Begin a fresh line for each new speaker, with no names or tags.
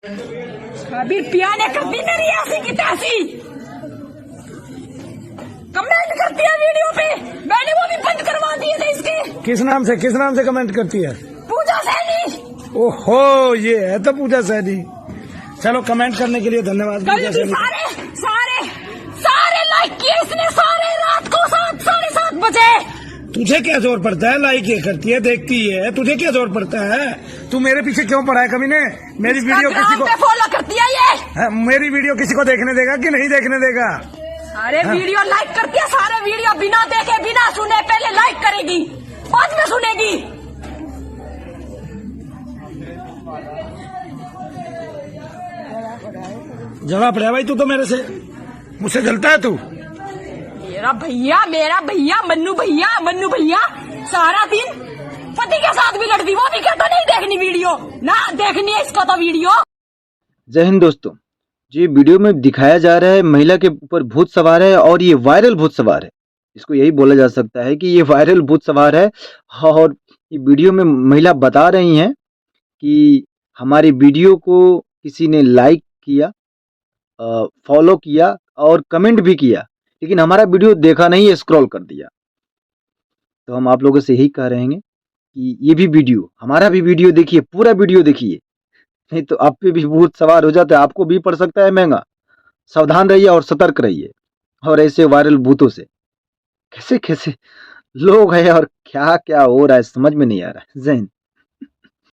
अभी पियाने कभी मेरी ऐसी की तैसी कमेंट करती है वीडियो पे, मैंने वो भी बंद करवा दिए थे इसके।
किस नाम से कमेंट करती है?
पूजा सैनी।
ओहो, ये है तो पूजा सैनी। चलो, कमेंट करने के लिए धन्यवाद।
कल भी सारे लाइक किए इसने, सारे रात को 7-7:30 बजे।
तुझे क्या जोर पड़ता है? लाइक ये करती है, देखती है, तुझे क्या जोर पड़ता है? तू मेरे पीछे क्यों पड़ा है? कभी ने मेरी वीडियो किसी को
फॉलो करती है ये?
मेरी वीडियो किसी को देखने देगा कि नहीं देखने देगा?
अरे वीडियो लाइक करती है, सारे वीडियो बिना देखे बिना सुने पहले लाइक करेगी, बाद में सुनेगी।
जवाब पड़ा भाई, तू तो मेरे से मुझसे जलता है तू।
मेरा भैया मन्नू भैया सारा दिन पति के साथ भी लड़ती, वो भी कहता नहीं देखनी वीडियो, ना देखनी है इसको तो वीडियो।
जय हिंद दोस्तों, जो वीडियो में दिखाया जा रहा है महिला के ऊपर भूत सवार है और ये वायरल भूत सवार है। इसको यही बोला जा सकता है कि ये वायरल भूत सवार है। और ये वीडियो में महिला बता रही हैं कि हमारी वीडियो को किसी ने लाइक किया, फॉलो किया और कमेंट भी किया, लेकिन हमारा वीडियो देखा नहीं, स्क्रॉल कर दिया। तो हम आप लोगों से यही कह रहे हैं कि ये भी वीडियो, हमारा भी वीडियो देखिए, पूरा वीडियो देखिए, नहीं तो आप पे भी भूत सवार हो जाता है, आपको भी पड़ सकता है महंगा। सावधान रहिए और सतर्क रहिए। और ऐसे वायरल भूतों से कैसे कैसे लोग हैं और क्या क्या हो रहा है समझ में नहीं आ रहा है। जय हिंद।